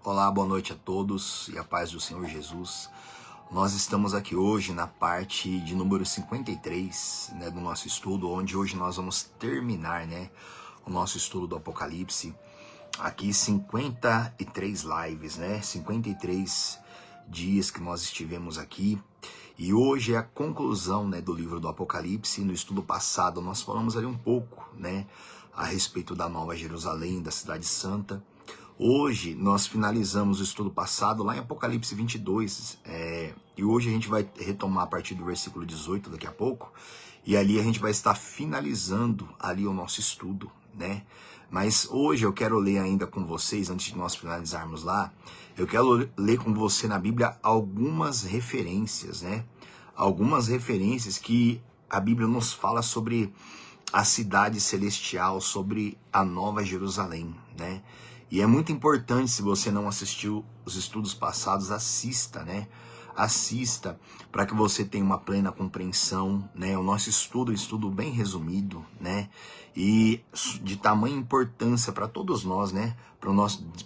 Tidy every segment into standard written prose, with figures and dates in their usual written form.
Olá, boa noite a todos e a paz do Senhor Jesus. Nós estamos aqui hoje na parte de número 53, do nosso estudo, onde hoje nós vamos terminar, o nosso estudo do Apocalipse. Aqui 53 lives, 53 dias que nós estivemos aqui. E hoje é a conclusão, do livro do Apocalipse. No estudo passado nós falamos ali um pouco, a respeito da Nova Jerusalém, da Cidade Santa. Hoje nós finalizamos o estudo passado lá em Apocalipse 22, e hoje a gente vai retomar a partir do versículo 18 daqui a pouco, e ali a gente vai estar finalizando ali o nosso estudo, Mas hoje eu quero ler ainda com vocês, antes de nós finalizarmos lá, eu quero ler com você na Bíblia algumas referências, Algumas referências que a Bíblia nos fala sobre a cidade celestial, sobre a Nova Jerusalém, E é muito importante, se você não assistiu os estudos passados, assista, Assista, para que você tenha uma plena compreensão, O nosso estudo é um estudo bem resumido, E de tamanha importância para todos nós,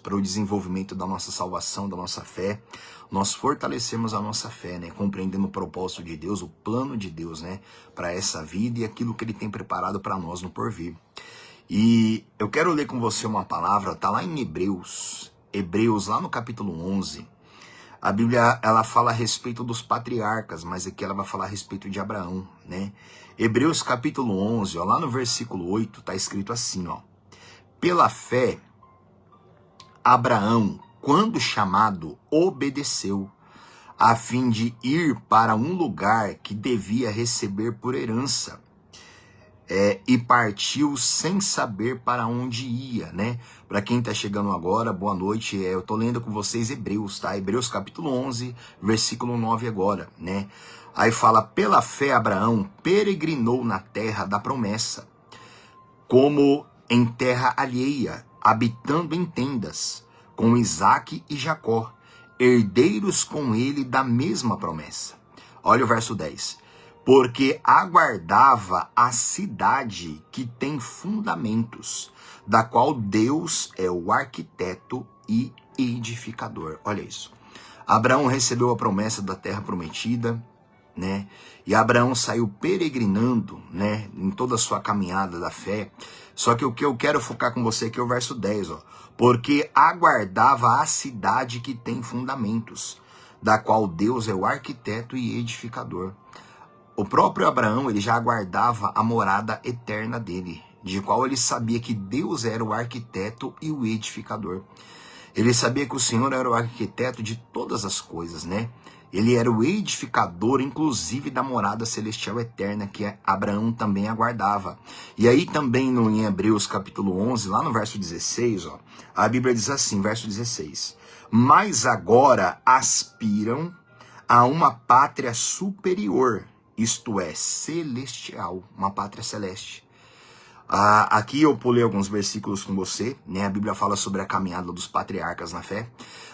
para o desenvolvimento da nossa salvação, da nossa fé. Nós fortalecemos a nossa fé, compreendendo o propósito de Deus, o plano de Deus, para essa vida e aquilo que Ele tem preparado para nós no porvir. E eu quero ler com você uma palavra, tá lá em Hebreus, lá no capítulo 11. A Bíblia, ela fala a respeito dos patriarcas, mas aqui ela vai falar a respeito de Abraão, Hebreus capítulo 11, lá no versículo 8, tá escrito assim, Pela fé, Abraão, quando chamado, obedeceu, a fim de ir para um lugar que devia receber por herança. E partiu sem saber para onde ia, Para quem está chegando agora, boa noite, eu tô lendo com vocês Hebreus, tá? Hebreus capítulo 11, versículo 9 agora, Aí fala, pela fé Abraão peregrinou na terra da promessa, como em terra alheia, habitando em tendas, com Isaque e Jacó, herdeiros com ele da mesma promessa. Olha o verso 10. Porque aguardava a cidade que tem fundamentos, da qual Deus é o arquiteto e edificador. Olha isso. Abraão recebeu a promessa da terra prometida, E Abraão saiu peregrinando, em toda a sua caminhada da fé. Só que o que eu quero focar com você aqui é o verso 10, Porque aguardava a cidade que tem fundamentos, da qual Deus é o arquiteto e edificador. O próprio Abraão, ele já aguardava a morada eterna dele, de qual ele sabia que Deus era o arquiteto e o edificador. Ele sabia que o Senhor era o arquiteto de todas as coisas, Ele era o edificador, inclusive da morada celestial eterna, que Abraão também aguardava. E aí também em Hebreus capítulo 11, lá no verso 16, a Bíblia diz assim, verso 16. Mas agora aspiram a uma pátria superior, isto é, celestial, uma pátria celeste. Aqui eu pulei alguns versículos com você, A Bíblia fala sobre a caminhada dos patriarcas na fé,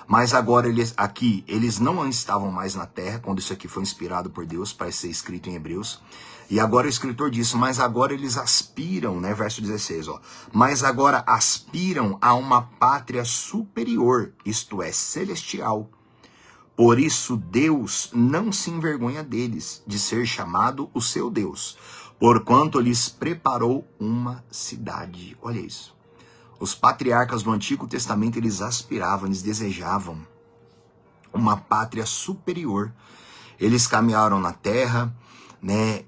mas agora eles não estavam mais na terra, quando isso aqui foi inspirado por Deus para ser escrito em Hebreus, e agora o escritor disse, mas agora eles aspiram, verso 16, mas agora aspiram a uma pátria superior, isto é, celestial. Por isso Deus não se envergonha deles, de ser chamado o seu Deus, porquanto lhes preparou uma cidade. Olha isso. Os patriarcas do Antigo Testamento, eles aspiravam, eles desejavam uma pátria superior. Eles caminharam na terra,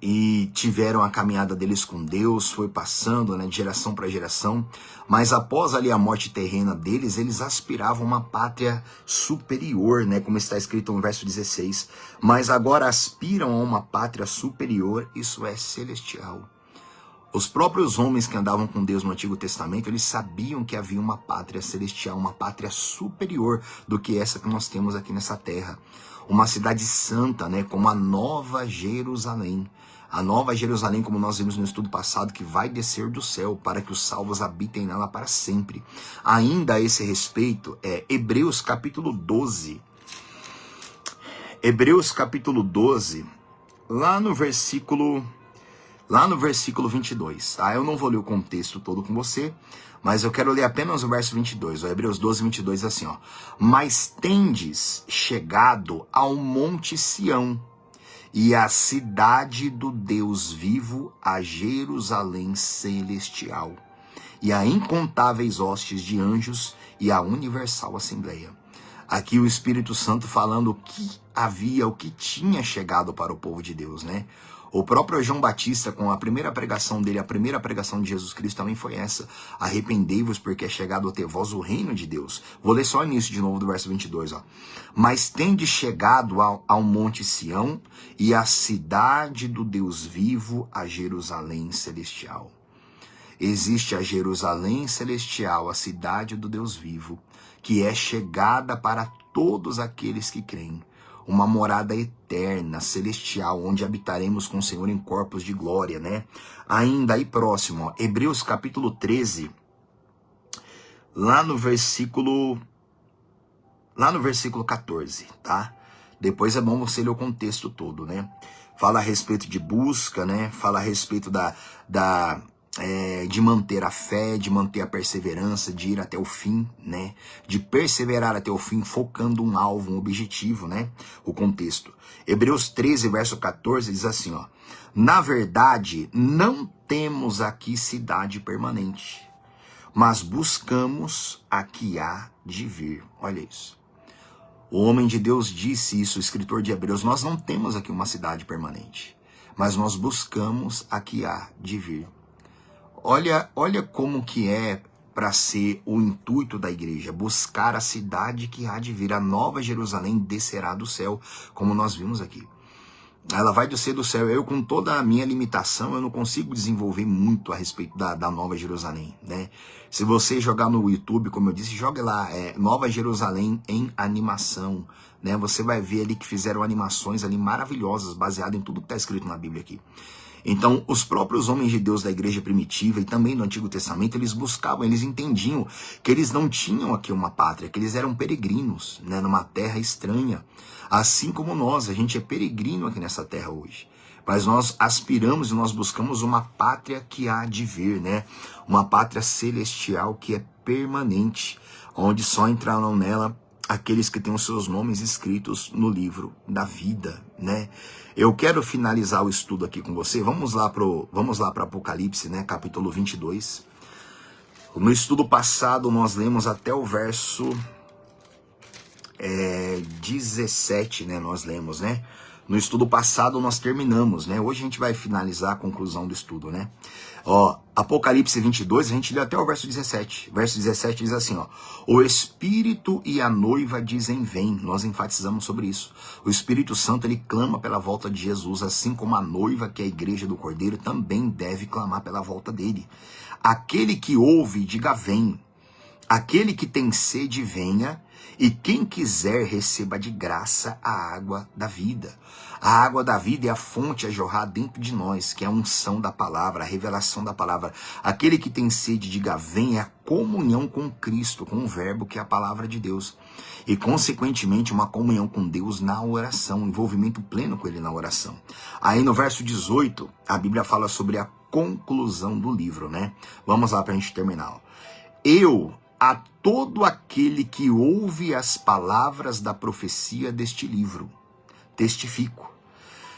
e tiveram a caminhada deles com Deus, foi passando, de geração para geração, mas após ali a morte terrena deles, eles aspiravam uma pátria superior, como está escrito no verso 16, mas agora aspiram a uma pátria superior, isso é celestial. Os próprios homens que andavam com Deus no Antigo Testamento, eles sabiam que havia uma pátria celestial, uma pátria superior do que essa que nós temos aqui nessa terra. Uma cidade santa, como a Nova Jerusalém. A Nova Jerusalém, como nós vimos no estudo passado, que vai descer do céu para que os salvos habitem nela para sempre. Ainda a esse respeito, Hebreus capítulo 12. Hebreus capítulo 12, lá no versículo lá no versículo 22, tá? Eu não vou ler o contexto todo com você, mas eu quero ler apenas o verso 22, ó, Hebreus 12, 22, assim, ó. Mas tendes chegado ao monte Sião, e à cidade do Deus vivo, a Jerusalém celestial, e a incontáveis hostes de anjos, e a universal assembleia. Aqui o Espírito Santo falando o que havia, o que tinha chegado para o povo de Deus, né? O próprio João Batista, com a primeira pregação dele, a primeira pregação de Jesus Cristo também foi essa. Arrependei-vos porque é chegado até vós o reino de Deus. Vou ler só o início de novo do verso 22, ó. Mas tende chegado ao monte Sião e à cidade do Deus vivo, a Jerusalém celestial. Existe a Jerusalém celestial, a cidade do Deus vivo, que é chegada para todos aqueles que creem. Uma morada eterna, celestial, onde habitaremos com o Senhor em corpos de glória, né? Ainda aí próximo, ó, Hebreus capítulo 13, lá no versículo 14, tá? Depois é bom você ler o contexto todo, né? Fala a respeito de busca, né? Fala a respeito de manter a fé, de manter a perseverança, de ir até o fim, né? De perseverar até o fim, focando um alvo, um objetivo, né? O contexto. Hebreus 13, verso 14, diz assim, ó. Na verdade, não temos aqui cidade permanente, mas buscamos a que há de vir. Olha isso. O homem de Deus disse isso, o escritor de Hebreus, nós não temos aqui uma cidade permanente, mas nós buscamos a que há de vir. Olha como que é para ser o intuito da igreja, buscar a cidade que há de vir, a nova Jerusalém descerá do céu, como nós vimos aqui. Ela vai descer do céu. Eu, com toda a minha limitação, eu não consigo desenvolver muito a respeito da Nova Jerusalém, né? Se você jogar no YouTube, como eu disse, jogue lá, Nova Jerusalém em animação, né? Você vai ver ali que fizeram animações ali maravilhosas, baseadas em tudo que está escrito na Bíblia aqui. Então, os próprios homens de Deus da igreja primitiva e também no Antigo Testamento, eles buscavam, eles entendiam que eles não tinham aqui uma pátria, que eles eram peregrinos, né, numa terra estranha. Assim como nós, a gente é peregrino aqui nessa terra hoje. Mas nós aspiramos e nós buscamos uma pátria que há de vir, né? Uma pátria celestial que é permanente, onde só entrarão nela aqueles que têm os seus nomes escritos no livro da vida, né? Eu quero finalizar o estudo aqui com você. Vamos lá para Apocalipse, né? Capítulo 22. No estudo passado, nós lemos até o verso 17, né? Nós lemos, né? No estudo passado, nós terminamos, né? Hoje a gente vai finalizar a conclusão do estudo, né? Ó, Apocalipse 22, a gente lê até o verso 17. Verso 17 diz assim, ó. O Espírito e a noiva dizem vem. Nós enfatizamos sobre isso. O Espírito Santo, ele clama pela volta de Jesus, assim como a noiva, que é a igreja do Cordeiro, também deve clamar pela volta dele. Aquele que ouve, diga vem. Aquele que tem sede, venha. E quem quiser, receba de graça a água da vida. A água da vida é a fonte a jorrar dentro de nós, que é a unção da palavra, a revelação da palavra. Aquele que tem sede, diga vem, é a comunhão com Cristo, com o verbo que é a palavra de Deus. E, consequentemente, uma comunhão com Deus na oração, um envolvimento pleno com ele na oração. Aí no verso 18, a Bíblia fala sobre a conclusão do livro, né? Vamos lá para a gente terminar. A todo aquele que ouve as palavras da profecia deste livro, testifico.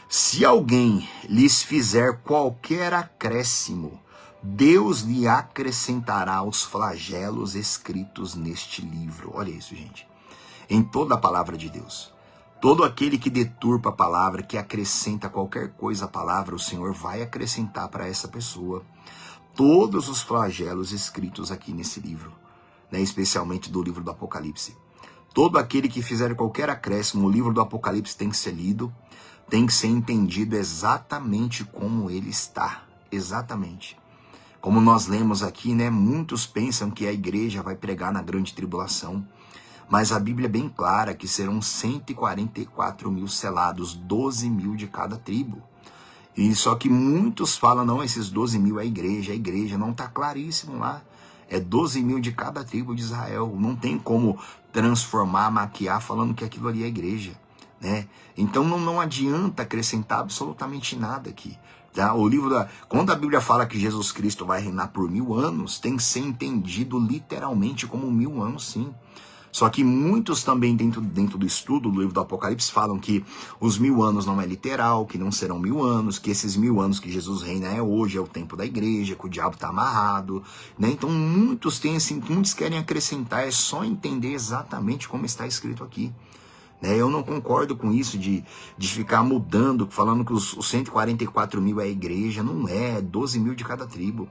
Se alguém lhes fizer qualquer acréscimo, Deus lhe acrescentará os flagelos escritos neste livro. Olha isso, gente. Em toda a palavra de Deus. Todo aquele que deturpa a palavra, que acrescenta qualquer coisa à palavra, o Senhor vai acrescentar para essa pessoa todos os flagelos escritos aqui nesse livro. Né, especialmente do livro do Apocalipse. Todo aquele que fizer qualquer acréscimo, o livro do Apocalipse tem que ser lido, tem que ser entendido exatamente como ele está. Exatamente. Como nós lemos aqui, né, muitos pensam que a igreja vai pregar na grande tribulação, mas a Bíblia é bem clara que serão 144 mil selados, 12 mil de cada tribo. E só que muitos falam, não, esses 12 mil é a igreja não está claríssimo lá. É 12 mil de cada tribo de Israel. Não tem como transformar, maquiar, falando que aquilo ali é igreja, né? Então não adianta acrescentar absolutamente nada aqui. Tá? Quando a Bíblia fala que Jesus Cristo vai reinar por 1000 anos, tem que ser entendido literalmente como 1000 anos, sim. Só que muitos também dentro do estudo do livro do Apocalipse falam que os 1000 anos não é literal, que não serão 1000 anos, que esses 1000 anos que Jesus reina é hoje, é o tempo da igreja, que o diabo está amarrado, né? Então muitos querem acrescentar, é só entender exatamente como está escrito aqui. Eu não concordo com isso de ficar mudando, falando que os 144 mil é a igreja. Não é 12 mil de cada tribo.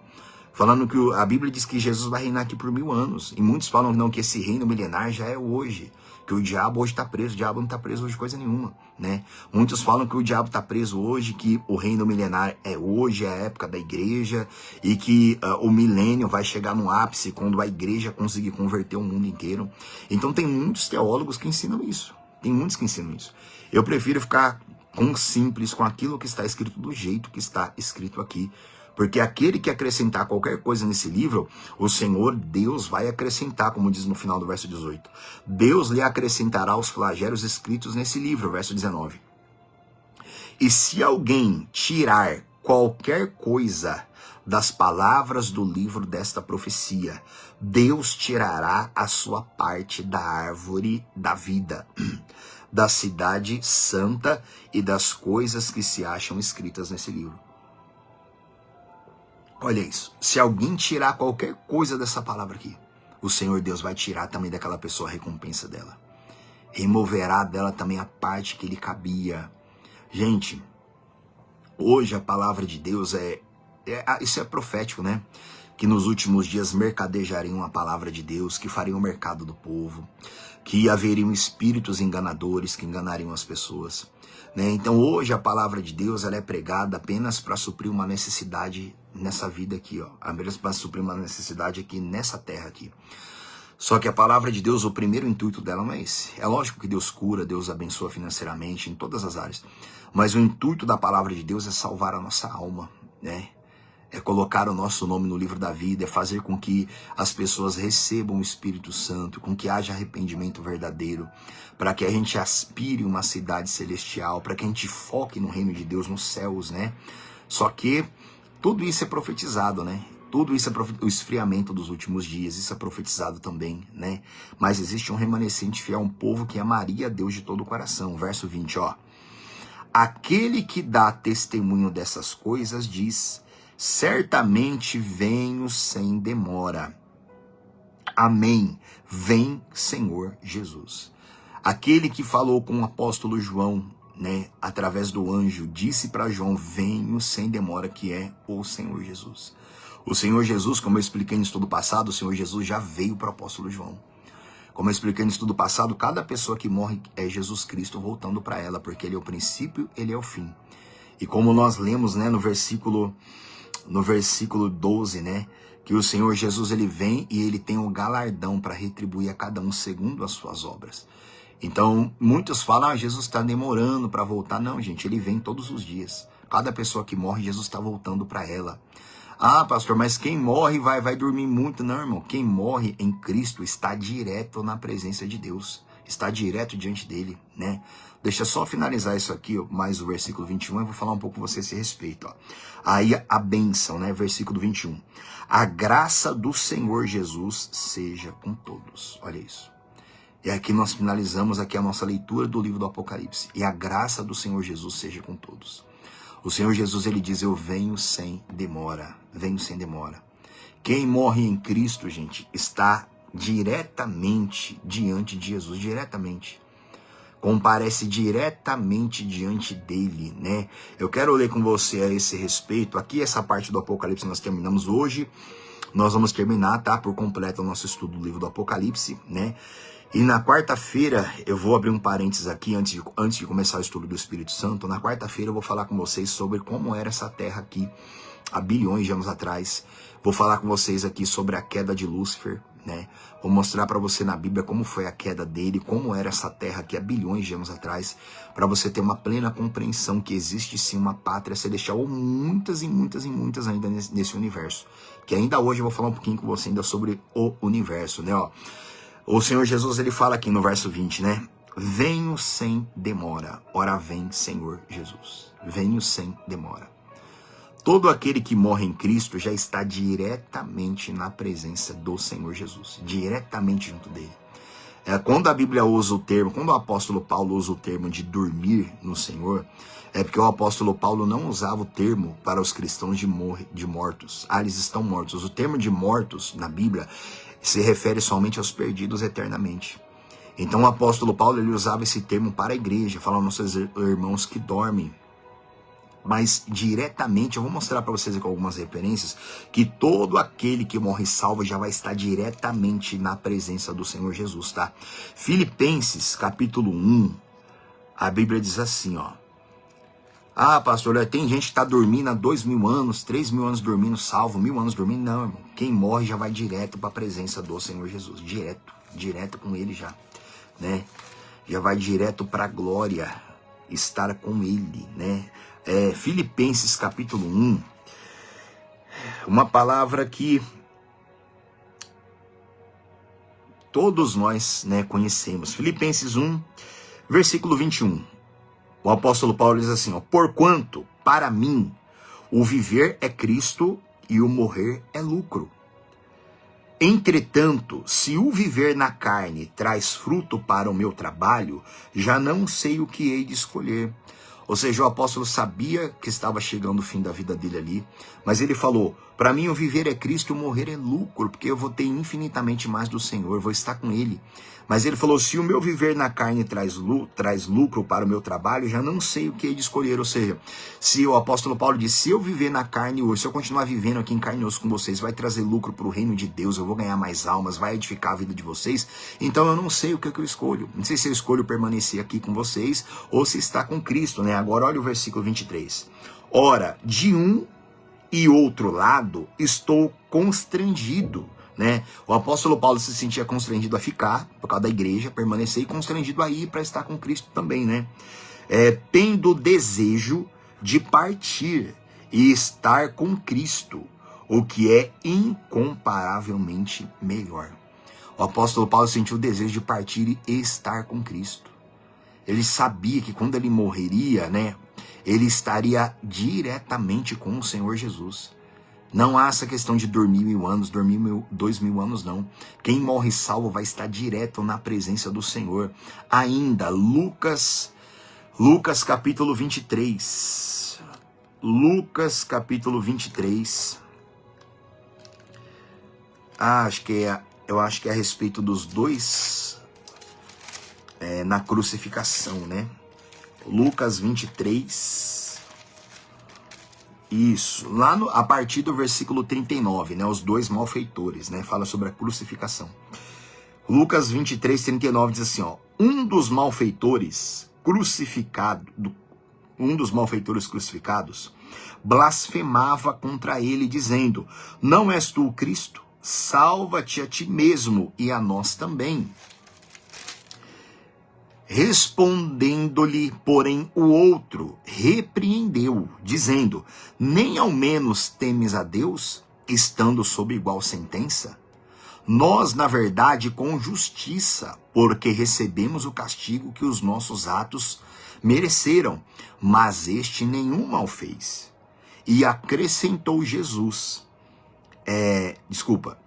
Falando que a Bíblia diz que Jesus vai reinar aqui por 1000 anos. E muitos falam não, que esse reino milenar já é hoje. Que o diabo hoje está preso. O diabo não está preso hoje coisa nenhuma. Né? Muitos falam que o diabo está preso hoje, que o reino milenar é hoje, é a época da igreja. E que o milênio vai chegar no ápice quando a igreja conseguir converter o mundo inteiro. Então tem muitos teólogos que ensinam isso. Tem muitos que ensinam isso. Eu prefiro ficar simples com aquilo que está escrito do jeito que está escrito aqui. Porque aquele que acrescentar qualquer coisa nesse livro, o Senhor, Deus, vai acrescentar, como diz no final do verso 18. Deus lhe acrescentará os flagelos escritos nesse livro, verso 19. E se alguém tirar qualquer coisa das palavras do livro desta profecia, Deus tirará a sua parte da árvore da vida, da cidade santa e das coisas que se acham escritas nesse livro. Olha isso. Se alguém tirar qualquer coisa dessa palavra aqui, o Senhor Deus vai tirar também daquela pessoa a recompensa dela. Removerá dela também a parte que lhe cabia. Gente, hoje a palavra de Deus isso é profético, né? Que nos últimos dias mercadejariam a palavra de Deus, que fariam o mercado do povo, que haveriam espíritos enganadores que enganariam as pessoas, né? Então hoje a palavra de Deus ela é pregada apenas para suprir uma necessidade nessa vida aqui, ó, apenas para suprir uma necessidade aqui nessa terra aqui. Só que a palavra de Deus, o primeiro intuito dela não é esse. É lógico que Deus cura, Deus abençoa financeiramente em todas as áreas, mas o intuito da palavra de Deus é salvar a nossa alma, né? É colocar o nosso nome no livro da vida, é fazer com que as pessoas recebam o Espírito Santo, com que haja arrependimento verdadeiro, para que a gente aspire uma cidade celestial, para que a gente foque no reino de Deus, nos céus, né? Só que tudo isso é profetizado, né? Tudo isso é o esfriamento dos últimos dias, isso é profetizado também, né? Mas existe um remanescente fiel, um povo que amaria a Deus de todo o coração. Verso 20, ó. Aquele que dá testemunho dessas coisas diz: certamente venho sem demora. Amém. Vem, Senhor Jesus. Aquele que falou com o apóstolo João, né, através do anjo, disse para João: venho sem demora, que é o Senhor Jesus. O Senhor Jesus, como eu expliquei no estudo passado, o Senhor Jesus já veio para o apóstolo João. Como eu expliquei no estudo passado, cada pessoa que morre é Jesus Cristo voltando para ela, porque ele é o princípio, ele é o fim. E como nós lemos, né, no versículo 12, né, que o Senhor Jesus ele vem e ele tem o galardão para retribuir a cada um segundo as suas obras. Então, muitos falam: Jesus está demorando para voltar. Não, gente, ele vem todos os dias. Cada pessoa que morre, Jesus está voltando para ela. Ah, pastor, mas quem morre vai dormir muito. Não, irmão, quem morre em Cristo está direto na presença de Deus. Está direto diante dele, né? Deixa eu só finalizar isso aqui, mais o versículo 21, eu vou falar um pouco com você a esse respeito, ó. Aí a bênção, né? Versículo 21. A graça do Senhor Jesus seja com todos. Olha isso. E aqui nós finalizamos aqui a nossa leitura do livro do Apocalipse. E a graça do Senhor Jesus seja com todos. O Senhor Jesus, ele diz: eu venho sem demora. Venho sem demora. Quem morre em Cristo, gente, está diretamente diante de Jesus, diretamente. Comparece diretamente diante dele, né? Eu quero ler com você a esse respeito. Aqui essa parte do Apocalipse nós terminamos hoje. Nós vamos terminar, tá? Por completo o nosso estudo do livro do Apocalipse, né? E na quarta-feira, eu vou abrir um parênteses aqui antes de começar o estudo do Espírito Santo. Na quarta-feira eu vou falar com vocês sobre como era essa terra aqui há bilhões de anos atrás. Vou falar com vocês aqui sobre a queda de Lúcifer, né? Vou mostrar para você na Bíblia como foi a queda dele, como era essa terra aqui há bilhões de anos atrás, para você ter uma plena compreensão que existe sim uma pátria celestial, ou muitas e muitas e muitas ainda nesse universo. Que ainda hoje eu vou falar um pouquinho com você ainda sobre o universo, né? Ó, o Senhor Jesus, ele fala aqui no verso 20, né? Venho sem demora. Ora vem, Senhor Jesus. Venho sem demora. Todo aquele que morre em Cristo já está diretamente na presença do Senhor Jesus, diretamente junto dele. Quando a Bíblia usa o termo, quando o apóstolo Paulo usa o termo de dormir no Senhor, é porque o apóstolo Paulo não usava o termo para os cristãos de mortos. Eles estão mortos. O termo de mortos na Bíblia se refere somente aos perdidos eternamente. Então o apóstolo Paulo ele usava esse termo para a igreja, falando aos seus irmãos que dormem. Mas diretamente, eu vou mostrar para vocês aqui algumas referências, que todo aquele que morre salvo já vai estar diretamente na presença do Senhor Jesus, tá? Filipenses, capítulo 1, a Bíblia diz assim, ó. Ah, pastor, tem gente que está dormindo há 2.000 anos, 3.000 anos dormindo, salvo, 1.000 anos dormindo. Não, irmão. Quem morre já vai direto para a presença do Senhor Jesus. Direto com ele já, né? Já vai direto para a glória, estar com ele, né? Filipenses capítulo 1, uma palavra que todos nós, né, conhecemos. Filipenses 1, versículo 21. O apóstolo Paulo diz assim, ó, porquanto, para mim, o viver é Cristo e o morrer é lucro. Entretanto, se o viver na carne traz fruto para o meu trabalho, já não sei o que hei de escolher. Ou seja, o apóstolo sabia que estava chegando o fim da vida dele ali, mas ele falou, para mim o viver é Cristo e o morrer é lucro, porque eu vou ter infinitamente mais do Senhor, vou estar com ele. Mas ele falou, se o meu viver na carne traz lucro para o meu trabalho, já não sei o que hei de escolher. Ou seja, se o apóstolo Paulo disse, se eu viver na carne hoje, se eu continuar vivendo aqui em carne e osso com vocês, vai trazer lucro para o reino de Deus, eu vou ganhar mais almas, vai edificar a vida de vocês, então eu não sei o que eu escolho. Não sei se eu escolho permanecer aqui com vocês ou se está com Cristo, né? Agora olha o versículo 23. Ora, de um e outro lado estou constrangido, né? O apóstolo Paulo se sentia constrangido a ficar, por causa da igreja, permanecer, e constrangido a ir para estar com Cristo também, né? Tendo desejo de partir e estar com Cristo, o que é incomparavelmente melhor. O apóstolo Paulo sentiu o desejo de partir e estar com Cristo. Ele sabia que quando ele morreria, né, ele estaria diretamente com o Senhor Jesus. Não há essa questão de dormir 1.000 anos, dormir 2.000 anos, não. Quem morre salvo vai estar direto na presença do Senhor. Ainda, Lucas capítulo 23. Lucas capítulo 23. Eu acho que é a respeito dos dois na crucificação, né? Lucas 23. Isso, lá a partir do versículo 39, né, os dois malfeitores, né, fala sobre a crucificação. Lucas 23, 39 diz assim, ó, um dos malfeitores crucificados blasfemava contra ele, dizendo, não és tu o Cristo? Salva-te a ti mesmo e a nós também. Respondendo-lhe, porém, o outro repreendeu, dizendo, nem ao menos temes a Deus, estando sob igual sentença? Nós, na verdade, com justiça, porque recebemos o castigo que os nossos atos mereceram, mas este nenhum mal fez. E acrescentou Jesus,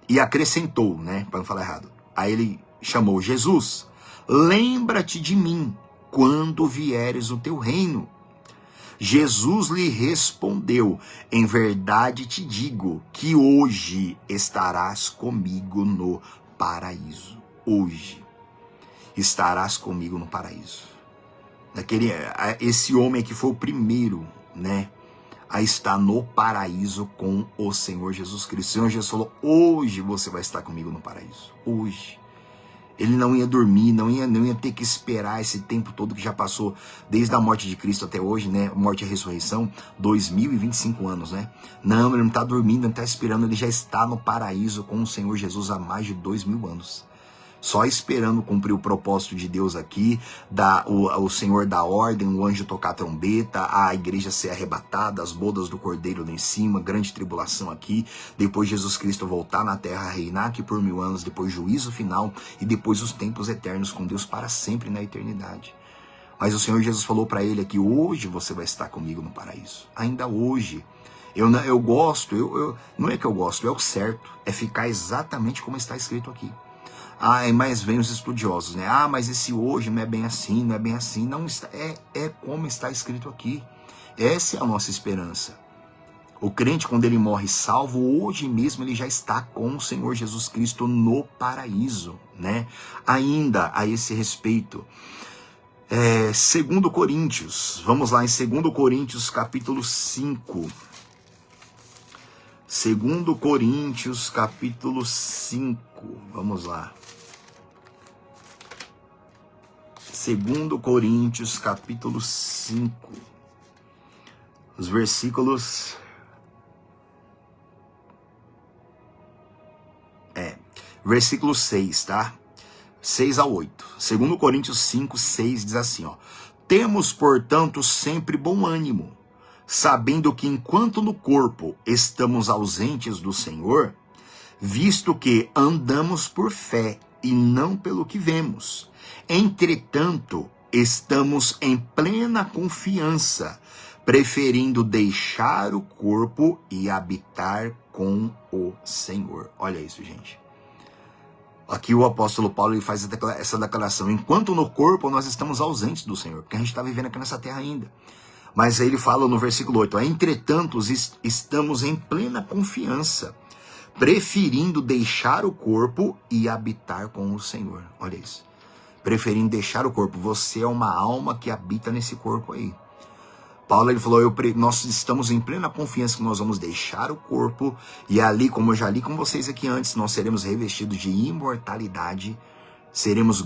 e acrescentou, né, para não falar errado, aí ele chamou Jesus, lembra-te de mim, quando vieres o teu reino. Jesus lhe respondeu, em verdade te digo, que hoje estarás comigo no paraíso. Hoje estarás comigo no paraíso. Esse homem aqui foi o primeiro, né, a estar no paraíso com o Senhor Jesus Cristo. O Senhor Jesus falou, hoje você vai estar comigo no paraíso. Hoje. Ele não ia dormir, não ia ter que esperar esse tempo todo que já passou, desde a morte de Cristo até hoje, né? Morte e ressurreição, 2025 anos, né? Não, ele não está dormindo, não está esperando, ele já está no paraíso com o Senhor Jesus há mais de 2.000 anos. Só esperando cumprir o propósito de Deus aqui, o Senhor dar ordem, o anjo tocar a trombeta, a igreja ser arrebatada, as bodas do Cordeiro lá em cima, grande tribulação aqui, depois Jesus Cristo voltar na terra, reinar aqui por 1000 anos, depois juízo final e depois os tempos eternos com Deus para sempre na eternidade. Mas o Senhor Jesus falou para ele aqui, hoje você vai estar comigo no paraíso. Ainda hoje Eu gosto, não é que eu gosto, é o certo, é ficar exatamente como está escrito aqui. Mas vem os estudiosos, né? Mas esse hoje não é bem assim, não é bem assim. Não está, é como está escrito aqui. Essa é a nossa esperança. O crente, quando ele morre salvo, hoje mesmo ele já está com o Senhor Jesus Cristo no paraíso, né? Ainda a esse respeito, 2 Coríntios, vamos lá em 2 Coríntios capítulo 5. 2 Coríntios capítulo 5, vamos lá. 2 Coríntios capítulo 5, os versículos... versículo 6, tá? 6 a 8. 2 Coríntios 5, 6 diz assim, ó. Temos, portanto, sempre bom ânimo, sabendo que enquanto no corpo estamos ausentes do Senhor, visto que andamos por fé e não pelo que vemos. Entretanto, estamos em plena confiança, preferindo deixar o corpo e habitar com o Senhor. Olha isso, gente. Aqui o apóstolo Paulo ele faz essa declaração. Enquanto no corpo nós estamos ausentes do Senhor, porque a gente está vivendo aqui nessa terra ainda. Mas aí ele fala no versículo 8, entretanto estamos em plena confiança, preferindo deixar o corpo e habitar com o Senhor. Olha isso. Preferindo deixar o corpo. Você é uma alma que habita nesse corpo aí. Paulo ele falou, nós estamos em plena confiança que nós vamos deixar o corpo e ali, como eu já li com vocês aqui antes, nós seremos revestidos de imortalidade, seremos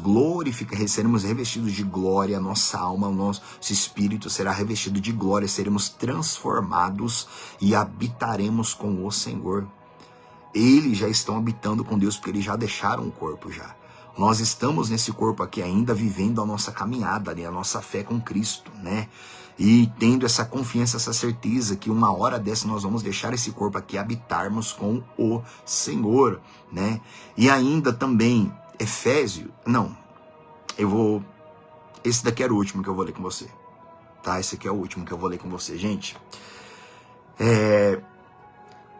revestidos de glória, nossa alma, nosso espírito será revestido de glória, seremos transformados e habitaremos com o Senhor. Eles já estão habitando com Deus porque eles já deixaram o corpo já. Nós estamos nesse corpo aqui ainda vivendo a nossa caminhada, né, a nossa fé com Cristo, né? E tendo essa confiança, essa certeza que uma hora dessa nós vamos deixar esse corpo aqui habitarmos com o Senhor, né? E ainda também, Efésios, esse daqui era o último que eu vou ler com você, tá? Esse aqui é o último que eu vou ler com você, gente.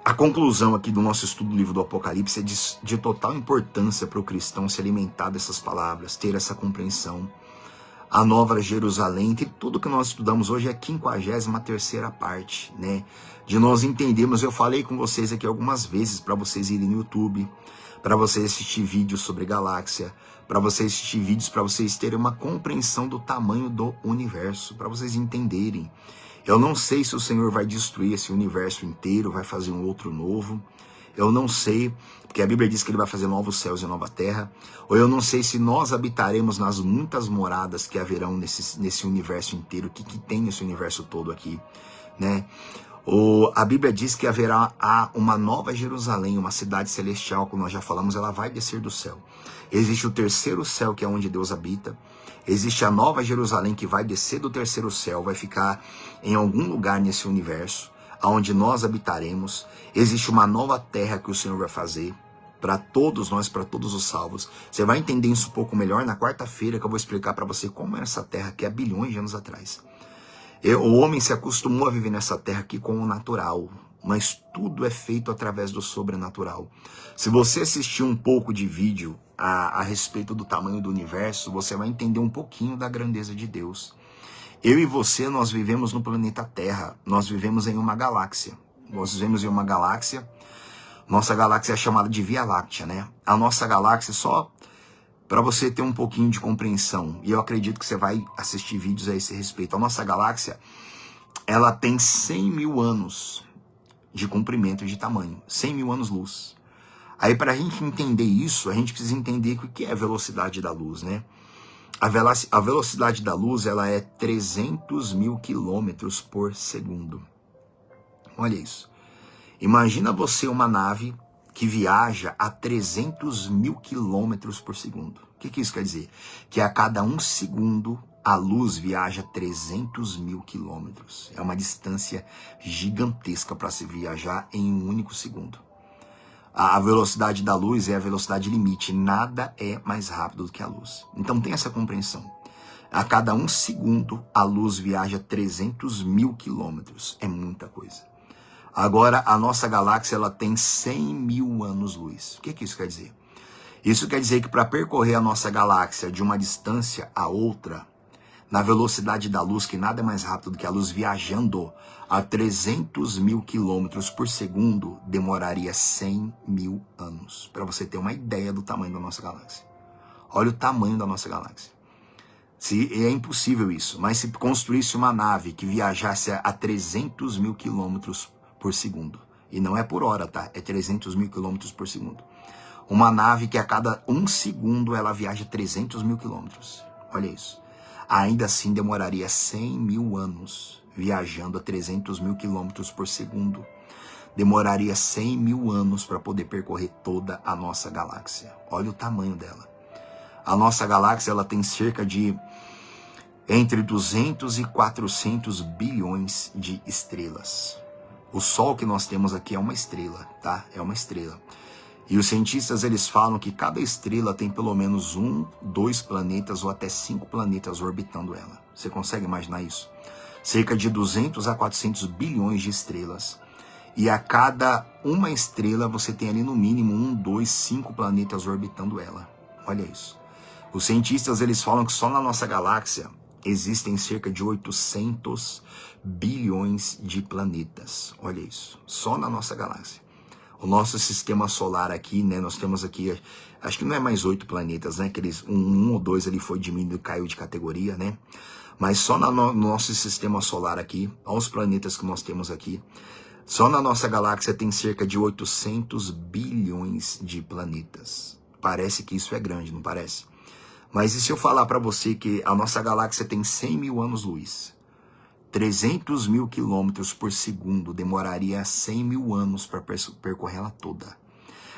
A conclusão aqui do nosso estudo do livro do Apocalipse é de total importância para o cristão se alimentar dessas palavras, ter essa compreensão. A Nova Jerusalém, tudo que nós estudamos hoje é a 53ª parte, né? De nós entendermos, eu falei com vocês aqui algumas vezes para vocês irem no YouTube, para vocês assistir vídeos sobre galáxia, para vocês assistir vídeos, para vocês terem uma compreensão do tamanho do universo, para vocês entenderem. Eu não sei se o Senhor vai destruir esse universo inteiro, vai fazer um outro novo. Eu não sei, porque a Bíblia diz que ele vai fazer novos céus e nova terra. Ou eu não sei se nós habitaremos nas muitas moradas que haverão nesse universo inteiro. O que tem nesse universo todo aqui, né? A Bíblia diz que haverá uma nova Jerusalém, uma cidade celestial, como nós já falamos, ela vai descer do céu. Existe o terceiro céu, que é onde Deus habita. Existe a nova Jerusalém, que vai descer do terceiro céu, vai ficar em algum lugar nesse universo, onde nós habitaremos. Existe uma nova terra que o Senhor vai fazer para todos nós, para todos os salvos. Você vai entender isso um pouco melhor na quarta-feira, que eu vou explicar para você como era essa terra aqui há bilhões de anos atrás. O homem se acostumou a viver nessa terra aqui com o natural, mas tudo é feito através do sobrenatural. Se você assistir um pouco de vídeo a respeito do tamanho do universo, você vai entender um pouquinho da grandeza de Deus. Eu e você, nós vivemos no planeta Terra, nós vivemos em uma galáxia. Nós vivemos em uma galáxia, nossa galáxia é chamada de Via Láctea, né? A nossa galáxia, só para você ter um pouquinho de compreensão, e eu acredito que você vai assistir vídeos a esse respeito, a nossa galáxia, ela tem 100 mil anos de comprimento e de tamanho, 100 mil anos-luz. Aí para a gente entender isso, a gente precisa entender o que é a velocidade da luz, né? A velocidade da luz, ela é 300 mil quilômetros por segundo. Olha isso. Imagina você uma nave que viaja a 300 mil quilômetros por segundo. O que isso quer dizer? Que a cada 1 segundo a luz viaja 300 mil quilômetros. É uma distância gigantesca para se viajar em um único segundo. A velocidade da luz é a velocidade limite. Nada é mais rápido do que a luz. Então tem essa compreensão. A cada 1 segundo a luz viaja 300 mil quilômetros. É muita coisa. Agora, a nossa galáxia ela tem 100 mil anos-luz. O que isso quer dizer? Isso quer dizer que para percorrer a nossa galáxia de uma distância a outra, na velocidade da luz, que nada é mais rápido do que a luz viajando a 300 mil quilômetros por segundo, demoraria 100 mil anos. Para você ter uma ideia do tamanho da nossa galáxia. Olha o tamanho da nossa galáxia. É impossível isso, mas se construísse uma nave que viajasse a 300 mil quilômetros por segundo, e não é por hora, tá? É 300 mil quilômetros por segundo. Uma nave que a cada 1 segundo ela viaja 300 mil quilômetros. Olha isso. Ainda assim demoraria 100 mil anos viajando a 300 mil quilômetros por segundo. Demoraria 100 mil anos para poder percorrer toda a nossa galáxia. Olha o tamanho dela. A nossa galáxia ela tem cerca de entre 200 e 400 bilhões de estrelas. O Sol que nós temos aqui é uma estrela, tá? É uma estrela. E os cientistas eles falam que cada estrela tem pelo menos 1, 2 planetas ou até 5 planetas orbitando ela. Você consegue imaginar isso? Cerca de 200 a 400 bilhões de estrelas. E a cada uma estrela você tem ali no mínimo 1, 2, 5 planetas orbitando ela. Olha isso. Os cientistas eles falam que só na nossa galáxia existem cerca de 800 bilhões de planetas. Olha isso. Só na nossa galáxia. O nosso sistema solar aqui, né? Nós temos aqui, acho que não é mais 8 planetas, né? Aqueles um ou dois ali foi diminuído, caiu de categoria, né? Mas só no nosso sistema solar aqui, olha os planetas que nós temos aqui. Só na nossa galáxia tem cerca de 800 bilhões de planetas. Parece que isso é grande, não parece? Mas e se eu falar para você que a nossa galáxia tem 100 mil anos-luz? 300 mil quilômetros por segundo demoraria 100 mil anos para percorrer ela toda.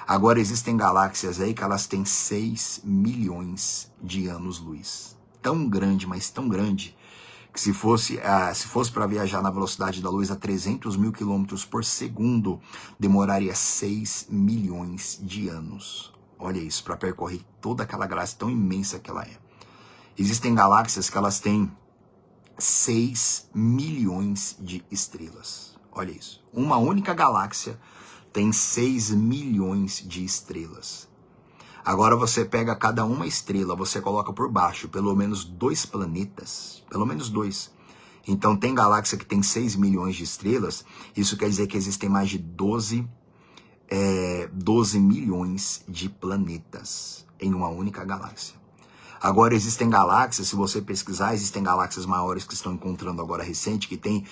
Agora existem galáxias aí que elas têm 6 milhões de anos-luz. Tão grande, mas tão grande, que se fosse para viajar na velocidade da luz a 300 mil quilômetros por segundo, demoraria 6 milhões de anos. Olha isso, para percorrer toda aquela galáxia tão imensa que ela é. Existem galáxias que elas têm 6 milhões de estrelas. Olha isso. Uma única galáxia tem 6 milhões de estrelas. Agora você pega cada uma estrela, você coloca por baixo pelo menos 2 planetas. Pelo menos 2. Então tem galáxia que tem 6 milhões de estrelas. Isso quer dizer que existem mais de 12 milhões de planetas em uma única galáxia. Agora existem galáxias, se você pesquisar, existem galáxias maiores que estão encontrando agora recente, que tem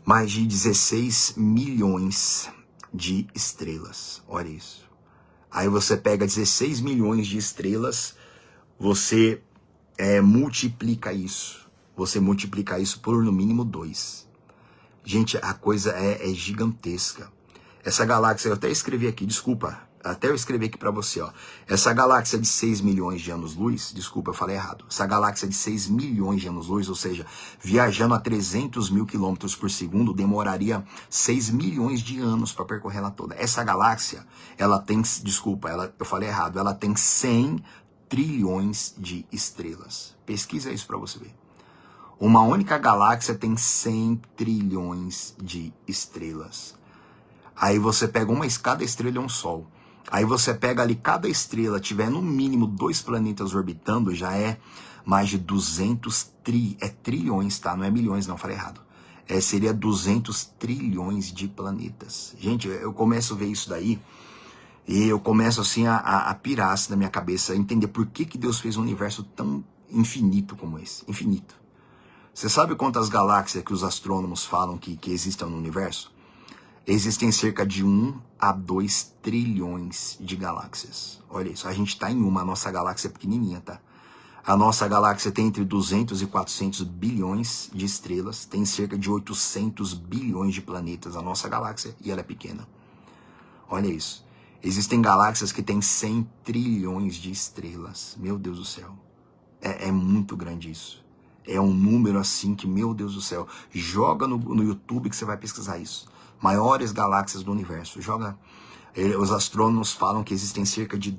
mais de 16 milhões de estrelas. Olha isso. Aí você pega 16 milhões de estrelas, você multiplica isso. Você multiplica isso por no mínimo 2. Gente, a coisa é gigantesca. Essa galáxia, eu até escrevi aqui, desculpa. Até eu escrevi aqui para você, ó. Essa galáxia de 6 milhões de anos-luz, desculpa, eu falei errado. Essa galáxia de 6 milhões de anos-luz, ou seja, viajando a 300 mil quilômetros por segundo, demoraria 6 milhões de anos para percorrer ela toda. Essa galáxia, ela tem, desculpa, eu falei errado, ela tem 100 trilhões de estrelas. Pesquisa isso para você ver. Uma única galáxia tem 100 trilhões de estrelas. Aí você pega cada estrela é um sol. Aí você pega ali, cada estrela tiver no mínimo 2 planetas orbitando, já é mais de 200 trilhões, tá? Não é milhões, não, falei errado. Seria 200 trilhões de planetas. Gente, eu começo a ver isso daí e eu começo assim a pirar assim, na minha cabeça, a entender por que Deus fez um universo tão infinito como esse. Infinito. Você sabe quantas galáxias que os astrônomos falam que existem no universo? Existem cerca de 1 a 2 trilhões de galáxias. Olha isso, a gente está em uma, a nossa galáxia é pequenininha, tá? A nossa galáxia tem entre 200 e 400 bilhões de estrelas, tem cerca de 800 bilhões de planetas, a nossa galáxia, e ela é pequena. Olha isso. Existem galáxias que têm 100 trilhões de estrelas. Meu Deus do céu. É muito grande isso. É um número assim que, meu Deus do céu. Joga no YouTube que você vai pesquisar isso. Maiores galáxias do universo. Joga. Os astrônomos falam que existem cerca de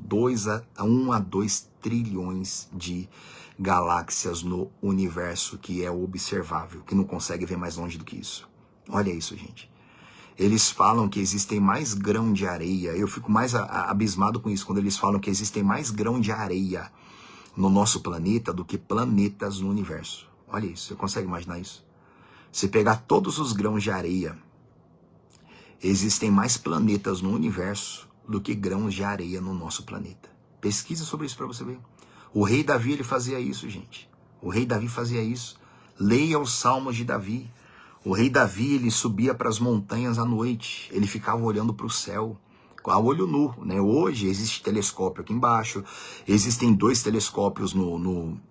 1 a 2 trilhões de galáxias no universo que é observável, que não consegue ver mais longe do que isso. Olha isso, gente. Eles falam que existem mais grão de areia. Eu fico mais abismado com isso, quando eles falam que existem mais grão de areia no nosso planeta do que planetas no universo. Olha isso, você consegue imaginar isso? Se pegar todos os grãos de areia, existem mais planetas no universo do que grãos de areia no nosso planeta. Pesquisa sobre isso para você ver. O rei Davi, ele fazia isso, gente. O rei Davi fazia isso. Leia os salmos de Davi. O rei Davi, ele subia para as montanhas à noite. Ele ficava olhando para o céu, a olho nu, né? Hoje existe telescópio aqui embaixo. Existem 2 telescópios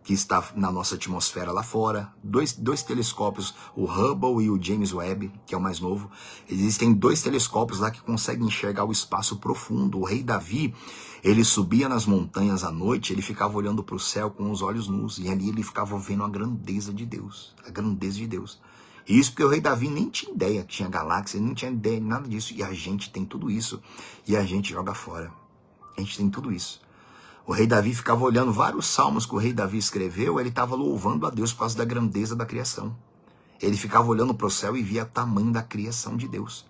que está na nossa atmosfera lá fora. Dois telescópios, o Hubble e o James Webb, que é o mais novo. Existem 2 telescópios lá que conseguem enxergar o espaço profundo. O rei Davi, ele subia nas montanhas à noite, ele ficava olhando para o céu com os olhos nus. E ali ele ficava vendo a grandeza de Deus. A grandeza de Deus. Isso porque o rei Davi nem tinha ideia que tinha galáxia, nem tinha ideia de nada disso. E a gente tem tudo isso. E a gente joga fora. A gente tem tudo isso. O rei Davi ficava olhando vários salmos que o rei Davi escreveu, ele estava louvando a Deus por causa da grandeza da criação. Ele ficava olhando para o céu e via o tamanho da criação de Deus.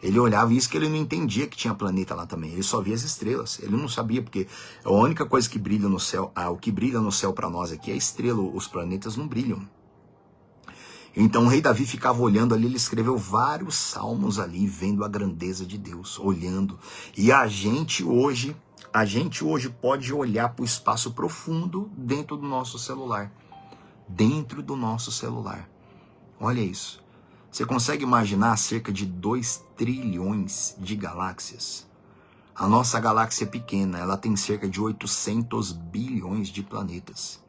Ele olhava isso que ele não entendia que tinha planeta lá também. Ele só via as estrelas. Ele não sabia, porque a única coisa que brilha no céu, o que brilha no céu para nós aqui é a estrela. Os planetas não brilham. Então o rei Davi ficava olhando ali, ele escreveu vários salmos ali, vendo a grandeza de Deus, olhando. E a gente hoje pode olhar para o espaço profundo dentro do nosso celular. Dentro do nosso celular. Olha isso. Você consegue imaginar cerca de 2 trilhões de galáxias? A nossa galáxia é pequena, ela tem cerca de 800 bilhões de planetas.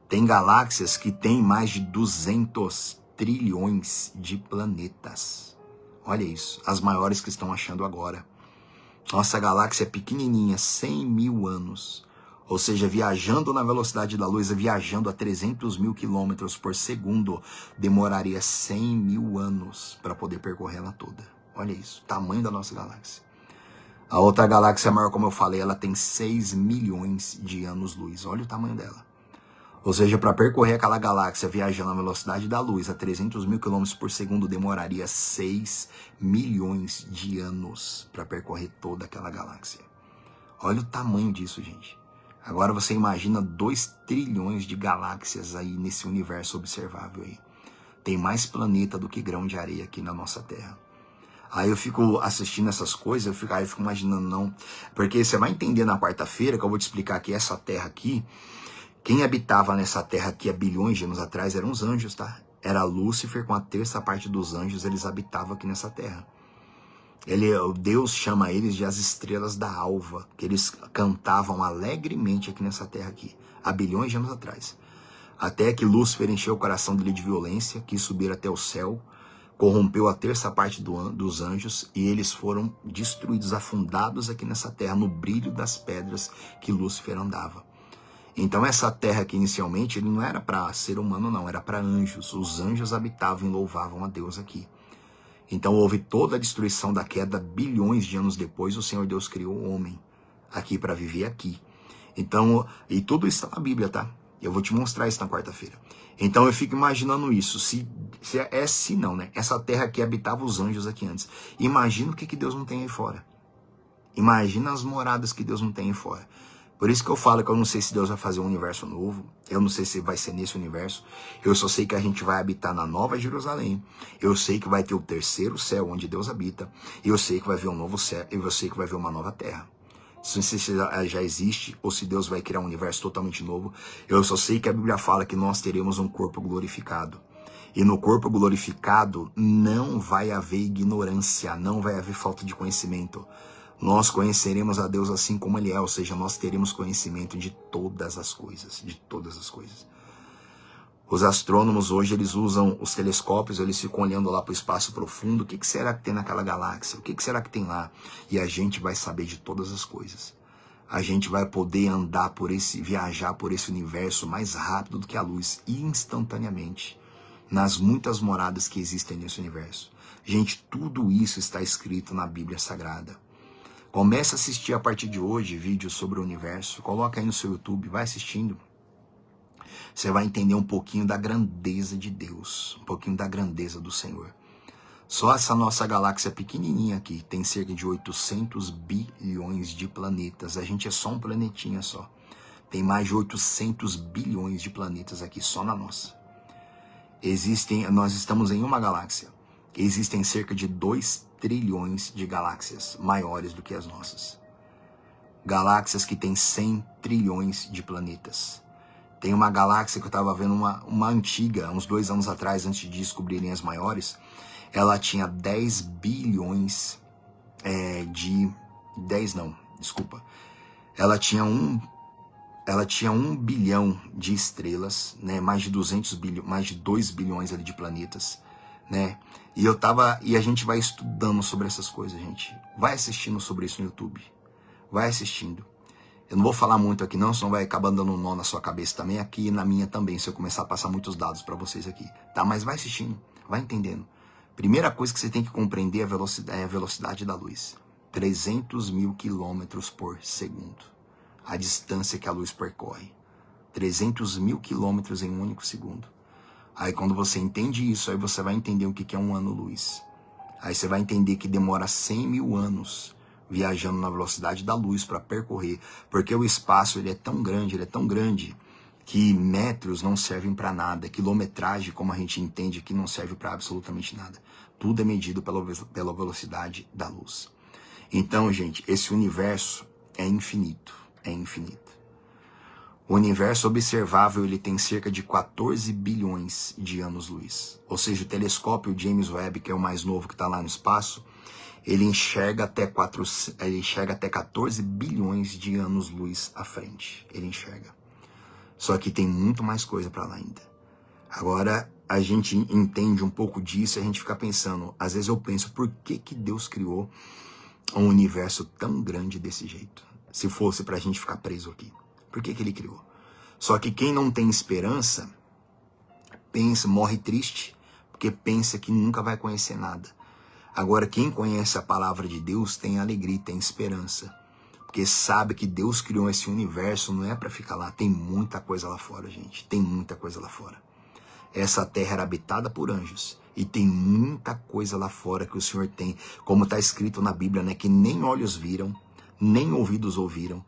Tem galáxias que têm mais de 200 trilhões de planetas. Olha isso, as maiores que estão achando agora. Nossa galáxia é pequenininha, 100 mil anos. Ou seja, viajando na velocidade da luz, viajando a 300 mil quilômetros por segundo, demoraria 100 mil anos para poder percorrer ela toda. Olha isso, tamanho da nossa galáxia. A outra galáxia maior, como eu falei, ela tem 6 milhões de anos-luz. Olha o tamanho dela. Ou seja, para percorrer aquela galáxia viajando na velocidade da luz a 300 mil quilômetros por segundo, demoraria 6 milhões de anos para percorrer toda aquela galáxia. Olha o tamanho disso, gente. Agora você imagina 2 trilhões de galáxias aí nesse universo observável aí. Tem mais planeta do que grão de areia aqui na nossa Terra. Aí eu fico assistindo essas coisas, eu fico imaginando, não. Porque você vai entender na quarta-feira que eu vou te explicar que essa Terra aqui, quem habitava nessa terra aqui há bilhões de anos atrás eram os anjos, tá? Era Lúcifer com a 3ª parte dos anjos, eles habitavam aqui nessa terra. Deus chama eles de as estrelas da alva, que eles cantavam alegremente aqui nessa terra aqui, há bilhões de anos atrás. Até que Lúcifer encheu o coração dele de violência, quis subir até o céu, corrompeu a 3ª parte dos anjos e eles foram destruídos, afundados aqui nessa terra, no brilho das pedras que Lúcifer andava. Então essa terra aqui inicialmente ele não era para ser humano não, era para anjos. Os anjos habitavam e louvavam a Deus aqui. Então houve toda a destruição da queda, bilhões de anos depois o Senhor Deus criou o homem aqui para viver aqui. Então, e tudo isso está na Bíblia, tá? Eu vou te mostrar isso na quarta-feira. Então eu fico imaginando isso, se não, né? Essa terra aqui habitava os anjos aqui antes. Imagina o que Deus não tem aí fora. Imagina as moradas que Deus não tem aí fora. Por isso que eu falo que eu não sei se Deus vai fazer um universo novo. Eu não sei se vai ser nesse universo. Eu só sei que a gente vai habitar na Nova Jerusalém. Eu sei que vai ter o 3º céu onde Deus habita. E eu sei que vai haver um novo céu. E eu sei que vai haver uma nova terra. Não sei se já existe ou se Deus vai criar um universo totalmente novo. Eu só sei que a Bíblia fala que nós teremos um corpo glorificado. E no corpo glorificado não vai haver ignorância, não vai haver falta de conhecimento. Nós conheceremos a Deus assim como Ele é, ou seja, nós teremos conhecimento de todas as coisas, de todas as coisas. Os astrônomos hoje, eles usam os telescópios, eles ficam olhando lá para o espaço profundo, o que será que tem naquela galáxia, o que será que tem lá? E a gente vai saber de todas as coisas. A gente vai poder andar viajar por esse universo mais rápido do que a luz, instantaneamente, nas muitas moradas que existem nesse universo. Gente, tudo isso está escrito na Bíblia Sagrada. Comece a assistir a partir de hoje vídeos sobre o universo. Coloca aí no seu YouTube, vai assistindo. Você vai entender um pouquinho da grandeza de Deus, um pouquinho da grandeza do Senhor. Só essa nossa galáxia pequenininha aqui tem cerca de 800 bilhões de planetas. A gente é só um planetinha só. Tem mais de 800 bilhões de planetas aqui só na nossa. Nós estamos em uma galáxia. Existem cerca de 2 trilhões de galáxias maiores do que as nossas. Galáxias que têm 100 trilhões de planetas. Tem uma galáxia que eu estava vendo, uma antiga, uns 2 anos atrás, antes de descobrirem as maiores. Ela tinha 10 bilhões Ela tinha 1 bilhão de estrelas, né? Mais de 2 bilhões ali de planetas, né? E a gente vai estudando sobre essas coisas, gente. Vai assistindo sobre isso no YouTube. Vai assistindo. Eu não vou falar muito aqui não, senão vai acabar dando um nó na sua cabeça também, aqui e na minha também, se eu começar a passar muitos dados para vocês aqui, tá? Mas vai assistindo, vai entendendo. Primeira coisa que você tem que compreender é a velocidade da luz. 300 mil quilômetros por segundo. A distância que a luz percorre. 300 mil quilômetros em um único segundo. Aí quando você entende isso, aí você vai entender o que é um ano-luz. Aí você vai entender que demora 100 mil anos viajando na velocidade da luz para percorrer. Porque o espaço ele é tão grande, que metros não servem para nada. Quilometragem, como a gente entende aqui, não serve para absolutamente nada. Tudo é medido pela velocidade da luz. Então, gente, esse universo é infinito. É infinito. O universo observável ele tem cerca de 14 bilhões de anos-luz. Ou seja, o telescópio James Webb, que é o mais novo que está lá no espaço, ele enxerga até 14 bilhões de anos-luz à frente. Ele enxerga. Só que tem muito mais coisa para lá ainda. Agora, a gente entende um pouco disso e a gente fica pensando, às vezes eu penso, por que Deus criou um universo tão grande desse jeito? Se fosse pra gente ficar preso aqui. Por que ele criou? Só que quem não tem esperança, morre triste, porque pensa que nunca vai conhecer nada. Agora, quem conhece a palavra de Deus tem alegria, tem esperança. Porque sabe que Deus criou esse universo, não é para ficar lá. Tem muita coisa lá fora, gente. Tem muita coisa lá fora. Essa terra era habitada por anjos. E tem muita coisa lá fora que o Senhor tem. Como está escrito na Bíblia, né? Que nem olhos viram, nem ouvidos ouviram.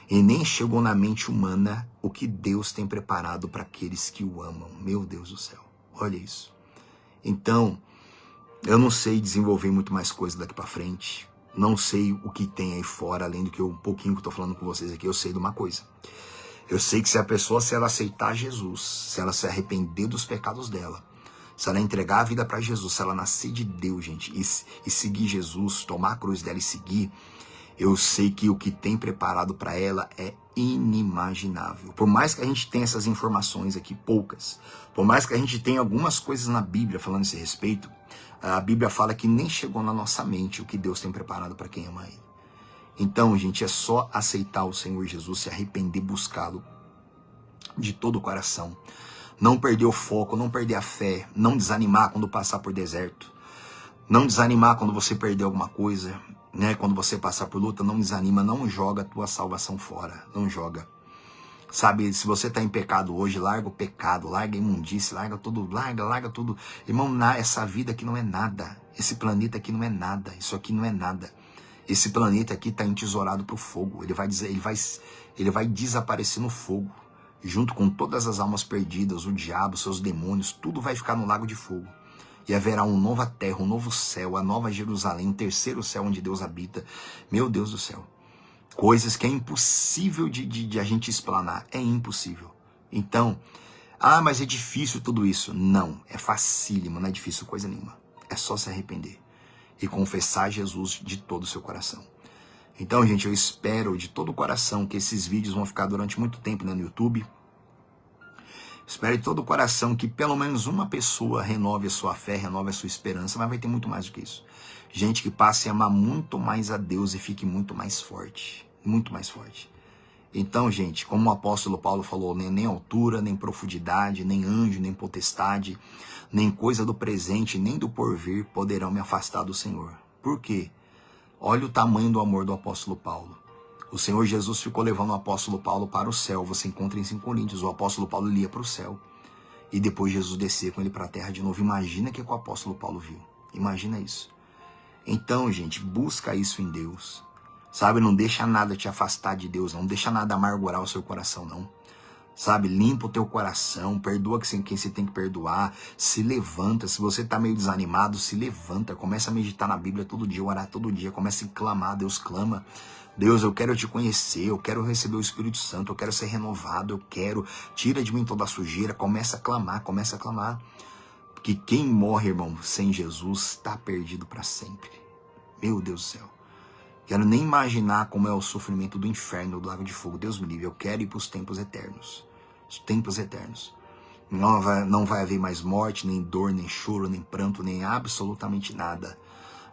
E nem chegou na mente humana o que Deus tem preparado para aqueles que o amam. Meu Deus do céu. Olha isso. Então, eu não sei desenvolver muito mais coisa daqui para frente. Não sei o que tem aí fora, além do que um pouquinho que eu tô falando com vocês aqui. Eu sei de uma coisa. Eu sei que se ela aceitar Jesus, se ela se arrepender dos pecados dela, se ela entregar a vida para Jesus, se ela nascer de Deus, gente, e seguir Jesus, tomar a cruz dela e seguir, eu sei que o que tem preparado para ela é inimaginável. Por mais que a gente tenha essas informações aqui, poucas, por mais que a gente tenha algumas coisas na Bíblia falando a esse respeito, a Bíblia fala que nem chegou na nossa mente o que Deus tem preparado para quem ama Ele. Então, gente, é só aceitar o Senhor Jesus, se arrepender, buscá-lo de todo o coração. Não perder o foco, não perder a fé, não desanimar quando passar por deserto. Não desanimar quando você perder alguma coisa, né? Quando você passar por luta, não desanima, não joga a tua salvação fora, não joga. Sabe, se você está em pecado hoje, larga o pecado, larga a imundície, larga tudo, larga tudo. Irmão, essa vida aqui não é nada. Esse planeta aqui não é nada. Isso aqui não é nada. Esse planeta aqui está entesourado para o fogo. Ele vai desaparecer no fogo. Junto com todas as almas perdidas, o diabo, seus demônios, tudo vai ficar no lago de fogo. E haverá uma nova terra, um novo céu, a nova Jerusalém, um terceiro céu onde Deus habita. Meu Deus do céu. Coisas que é impossível de a gente explanar. É impossível. Então, mas é difícil tudo isso. Não, é facílimo, não é difícil coisa nenhuma. É só se arrepender e confessar Jesus de todo o seu coração. Então, gente, eu espero de todo o coração que esses vídeos vão ficar durante muito tempo, né, no YouTube. Espero de todo o coração que pelo menos uma pessoa renove a sua fé, renove a sua esperança, mas vai ter muito mais do que isso. Gente que passe a amar muito mais a Deus e fique muito mais forte. Muito mais forte. Então, gente, como o apóstolo Paulo falou, nem altura, nem profundidade, nem anjo, nem potestade, nem coisa do presente, nem do porvir poderão me afastar do Senhor. Por quê? Olha o tamanho do amor do apóstolo Paulo. O Senhor Jesus ficou levando o apóstolo Paulo para o céu. Você encontra em 5 Coríntios. O apóstolo Paulo ia para o céu. E depois Jesus descia com ele para a terra de novo. Imagina o que o apóstolo Paulo viu. Imagina isso. Então, gente, busca isso em Deus. Sabe, não deixa nada te afastar de Deus, não deixa nada amargurar o seu coração, não. Sabe, limpa o teu coração, perdoa quem você tem que perdoar, se levanta. Se você tá meio desanimado, se levanta, começa a meditar na Bíblia todo dia, orar todo dia, começa a clamar, Deus clama. Deus, eu quero te conhecer, eu quero receber o Espírito Santo, eu quero ser renovado, eu quero, tira de mim toda a sujeira, começa a clamar, porque quem morre, irmão, sem Jesus, está perdido para sempre. Meu Deus do céu. Quero nem imaginar como é o sofrimento do inferno, do lago de fogo. Deus me livre, eu quero ir para os tempos eternos. Os tempos eternos. Não vai haver mais morte, nem dor, nem choro, nem pranto, nem absolutamente nada.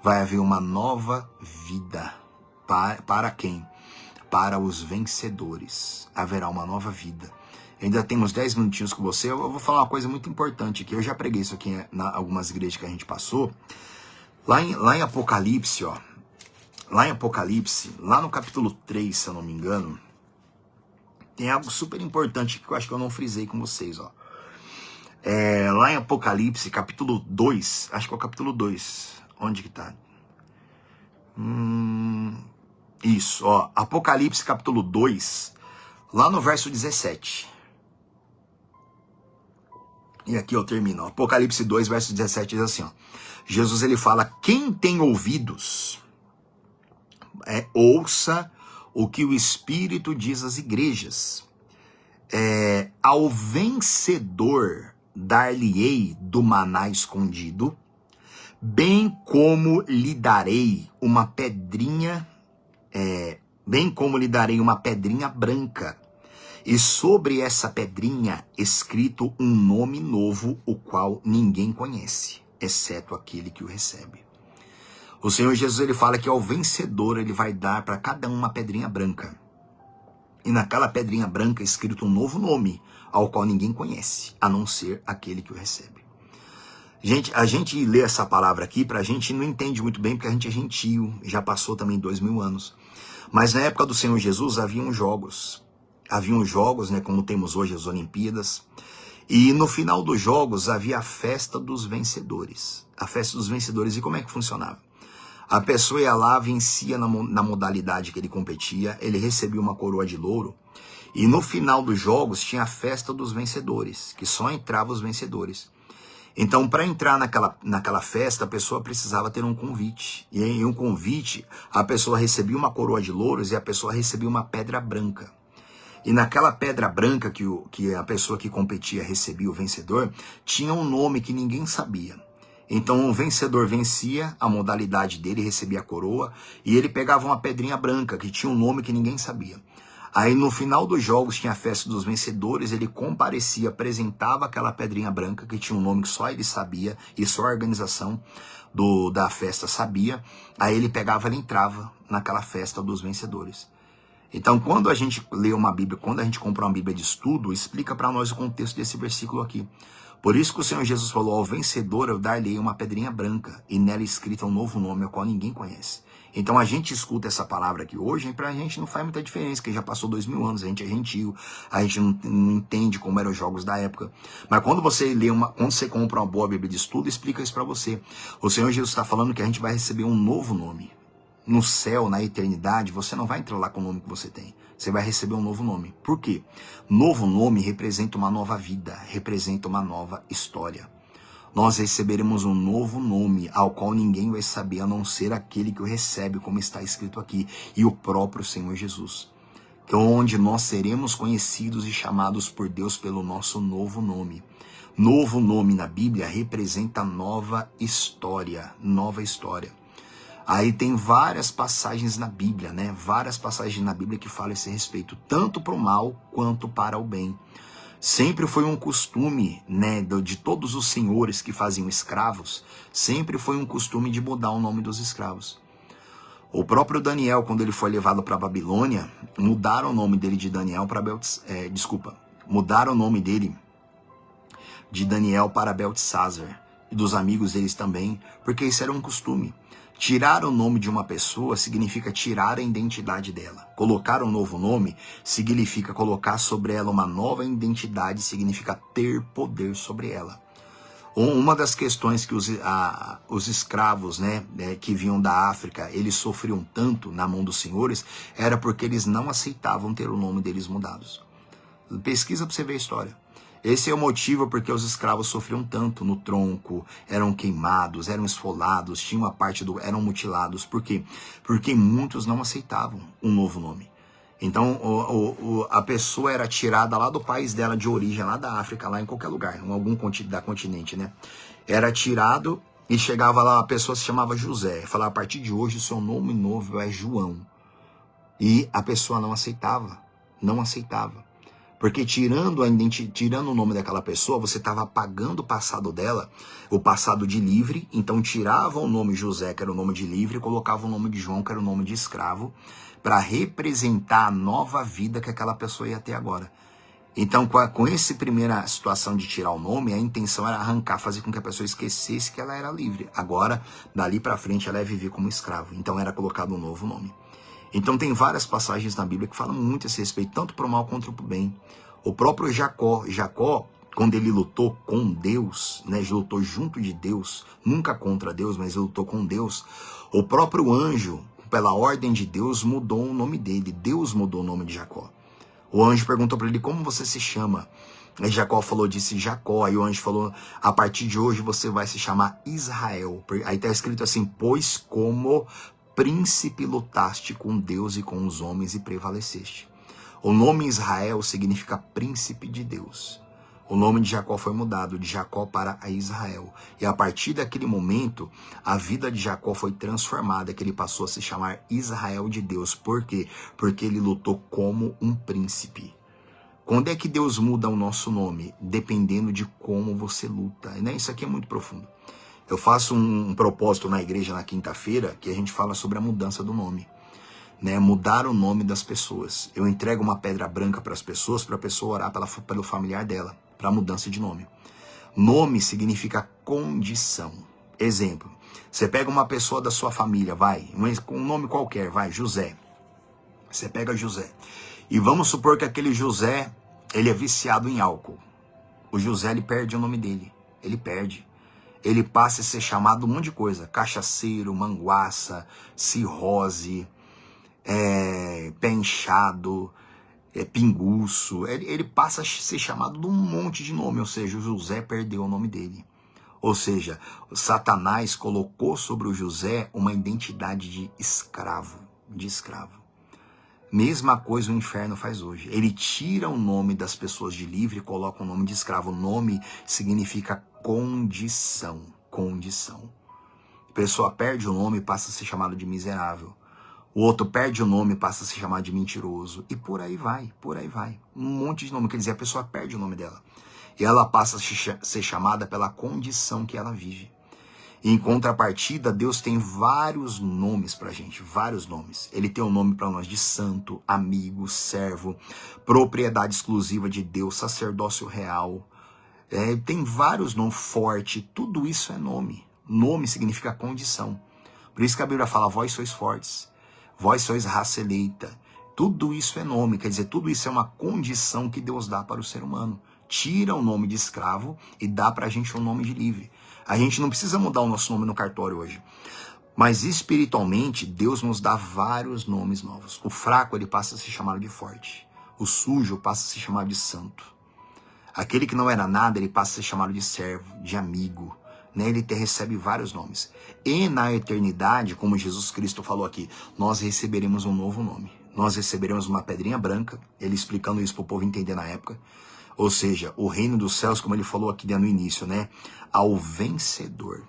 Vai haver uma nova vida. Para quem? Para os vencedores. Haverá uma nova vida. Ainda temos 10 minutinhos com você. Eu vou falar uma coisa muito importante aqui. Eu já preguei isso aqui em algumas igrejas que a gente passou. Lá em Apocalipse, ó. Lá em Apocalipse, lá no capítulo 3, se eu não me engano, tem algo super importante que eu acho que eu não frisei com vocês, ó. Lá em Apocalipse, capítulo 2, acho que é o capítulo 2. Onde que tá? Isso, ó. Apocalipse, capítulo 2, lá no verso 17. E aqui eu termino, ó. Apocalipse 2, verso 17 diz assim, ó. Jesus, ele fala, quem tem ouvidos... ouça o que o Espírito diz às igrejas. Ao vencedor dar-lhe-ei do maná escondido, bem como lhe darei uma pedrinha, branca, e sobre essa pedrinha escrito um nome novo, o qual ninguém conhece, exceto aquele que o recebe. O Senhor Jesus, ele fala que ao vencedor ele vai dar para cada um uma pedrinha branca. E naquela pedrinha branca é escrito um novo nome, ao qual ninguém conhece, a não ser aquele que o recebe. Gente, a gente lê essa palavra aqui, a gente não entende muito bem, porque a gente é gentio, já passou também 2000 anos. Mas na época do Senhor Jesus haviam jogos. Haviam jogos, né, como temos hoje as Olimpíadas. E no final dos jogos havia a festa dos vencedores. A festa dos vencedores, e como é que funcionava? A pessoa ia lá, vencia na modalidade que ele competia, ele recebia uma coroa de louro, e no final dos jogos tinha a festa dos vencedores, que só entravam os vencedores. Então, para entrar naquela festa, a pessoa precisava ter um convite. E em um convite, a pessoa recebia uma coroa de louros e a pessoa recebia uma pedra branca. E naquela pedra branca que a pessoa que competia recebia, o vencedor, tinha um nome que ninguém sabia. Então o vencedor vencia a modalidade dele, recebia a coroa, e ele pegava uma pedrinha branca, que tinha um nome que ninguém sabia. Aí no final dos jogos tinha a festa dos vencedores, ele comparecia, apresentava aquela pedrinha branca, que tinha um nome que só ele sabia, e só a organização da festa sabia. Aí ele pegava e entrava naquela festa dos vencedores. Então quando a gente lê uma Bíblia, quando a gente compra uma Bíblia de estudo, explica para nós o contexto desse versículo aqui. Por isso que o Senhor Jesus falou, ao vencedor eu dar-lhe uma pedrinha branca, e nela escrita um novo nome, ao qual ninguém conhece. Então a gente escuta essa palavra aqui hoje, e pra gente não faz muita diferença, porque já passou 2000 anos, a gente é gentil, a gente não entende como eram os jogos da época. Mas quando você quando você compra uma boa Bíblia de estudo, explica isso para você. O Senhor Jesus está falando que a gente vai receber um novo nome. No céu, na eternidade, você não vai entrar lá com o nome que você tem. Você vai receber um novo nome. Por quê? Novo nome representa uma nova vida, representa uma nova história. Nós receberemos um novo nome, ao qual ninguém vai saber, a não ser aquele que o recebe, como está escrito aqui, e o próprio Senhor Jesus. Então, onde nós seremos conhecidos e chamados por Deus pelo nosso novo nome. Novo nome na Bíblia representa nova história, nova história. Aí tem várias passagens na Bíblia, né? Várias passagens na Bíblia que falam a esse respeito, tanto para o mal quanto para o bem. Sempre foi um costume, né, de todos os senhores que faziam escravos, sempre foi um costume de mudar o nome dos escravos. O próprio Daniel, quando ele foi levado para a Babilônia, mudaram o nome dele de Daniel para mudaram o nome dele de Daniel para Beltesazar, e dos amigos deles também, porque isso era um costume. Tirar o nome de uma pessoa significa tirar a identidade dela. Colocar um novo nome significa colocar sobre ela uma nova identidade, significa ter poder sobre ela. Uma das questões que os escravos, né, que vinham da África, eles sofriam tanto na mão dos senhores, era porque eles não aceitavam ter o nome deles mudados. Pesquisa para você ver a história. Esse é o motivo porque os escravos sofriam tanto no tronco, eram queimados, eram esfolados, tinham a parte eram mutilados. Por quê? Porque muitos não aceitavam um novo nome. Então a pessoa era tirada lá do país dela de origem, lá da África, lá em qualquer lugar, em algum continente, né? Era tirado e chegava lá, a pessoa se chamava José. Falava, a partir de hoje o seu nome novo é João. E a pessoa não aceitava, não aceitava. Porque tirando o nome daquela pessoa, você estava apagando o passado dela, o passado de livre. Então tirava o nome José, que era o nome de livre, e colocava o nome de João, que era o nome de escravo, para representar a nova vida que aquela pessoa ia ter agora. Então, com essa primeira situação de tirar o nome, a intenção era arrancar, fazer com que a pessoa esquecesse que ela era livre. Agora, dali para frente, ela ia viver como escravo. Então, era colocado um novo nome. Então tem várias passagens na Bíblia que falam muito a esse respeito, tanto para o mal quanto para o bem. O próprio Jacó, quando ele lutou com Deus, né, ele lutou junto de Deus, nunca contra Deus, mas ele lutou com Deus, o próprio anjo, pela ordem de Deus, mudou o nome dele. Deus mudou o nome de Jacó. O anjo perguntou para ele, como você se chama? Aí Jacó disse Jacó. Aí o anjo falou, a partir de hoje você vai se chamar Israel. Aí está escrito assim, pois como príncipe lutaste com Deus e com os homens e prevaleceste. O nome Israel significa príncipe de Deus. O nome de Jacó foi mudado de Jacó para Israel. E a partir daquele momento, a vida de Jacó foi transformada, que ele passou a se chamar Israel de Deus. Por quê? Porque ele lutou como um príncipe. Quando é que Deus muda o nosso nome? Dependendo de como você luta. Né? Isso aqui é muito profundo. Eu faço um propósito na igreja na quinta-feira que a gente fala sobre a mudança do nome. Né? Mudar o nome das pessoas. Eu entrego uma pedra branca para as pessoas, para a pessoa orar pelo familiar dela, para a mudança de nome. Nome significa condição. Exemplo, você pega uma pessoa da sua família, um nome qualquer, José. Você pega José. E vamos supor que aquele José, ele é viciado em álcool. O José, ele perde o nome dele. Ele perde. Ele passa a ser chamado um monte de coisa. Cachaceiro, manguaça, cirrose, pé inchado, pinguço. Ele passa a ser chamado de um monte de nome. Ou seja, o José perdeu o nome dele. Ou seja, Satanás colocou sobre o José uma identidade de escravo. Mesma coisa o inferno faz hoje. Ele tira o nome das pessoas de livre e coloca o nome de escravo. O nome significa condição. A pessoa perde o nome e passa a ser chamado de miserável. O outro perde o nome e passa a se chamar de mentiroso. E por aí vai. Um monte de nome. Quer dizer, a pessoa perde o nome dela. E ela passa a ser chamada pela condição que ela vive. Em contrapartida, Deus tem vários nomes pra gente, vários nomes. Ele tem um nome para nós de santo, amigo, servo, propriedade exclusiva de Deus, sacerdócio real. Tem vários nomes, forte, tudo isso é nome. Nome significa condição. Por isso que a Bíblia fala, vós sois fortes, vós sois raça eleita. Tudo isso é nome, quer dizer, tudo isso é uma condição que Deus dá para o ser humano. Tira o nome de escravo e dá pra gente um nome de livre. A gente não precisa mudar o nosso nome no cartório hoje. Mas espiritualmente, Deus nos dá vários nomes novos. O fraco, ele passa a ser chamado de forte. O sujo passa a ser chamado de santo. Aquele que não era nada, ele passa a ser chamado de servo, de amigo. Né? Ele recebe vários nomes. E na eternidade, como Jesus Cristo falou aqui, nós receberemos um novo nome. Nós receberemos uma pedrinha branca, ele explicando isso para o povo entender na época. Ou seja, o reino dos céus, como ele falou aqui no início, né? Ao vencedor.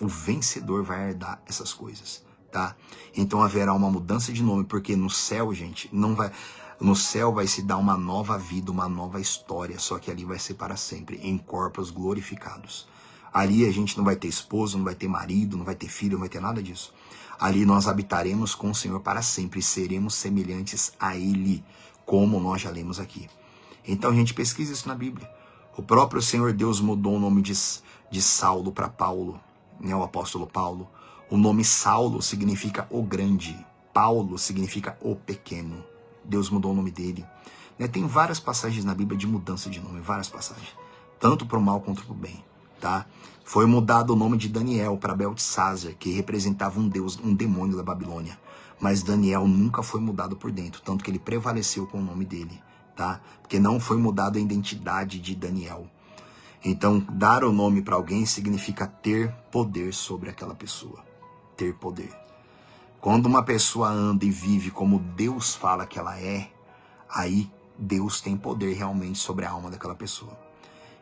O vencedor vai herdar essas coisas, tá? Então haverá uma mudança de nome, porque no céu, gente, não vai... No céu vai se dar uma nova vida, uma nova história, só que ali vai ser para sempre, em corpos glorificados. Ali a gente não vai ter esposo, não vai ter marido, não vai ter filho, não vai ter nada disso. Ali nós habitaremos com o Senhor para sempre e seremos semelhantes a Ele, como nós já lemos aqui. Então a gente pesquisa isso na Bíblia. O próprio Senhor Deus mudou o nome de Saulo para Paulo, né, o apóstolo Paulo. O nome Saulo significa o grande, Paulo significa o pequeno. Deus mudou o nome dele. Né, tem várias passagens na Bíblia de mudança de nome, várias passagens. Tanto para o mal quanto para o bem. Tá? tá? Foi mudado o nome de Daniel para Beltesazar, que representava um deus, um demônio da Babilônia. Mas Daniel nunca foi mudado por dentro, tanto que ele prevaleceu com o nome dele, tá? Porque não foi mudado a identidade de Daniel. Então, dar o nome para alguém significa ter poder sobre aquela pessoa. Ter poder. Quando uma pessoa anda e vive como Deus fala que ela é, aí Deus tem poder realmente sobre a alma daquela pessoa.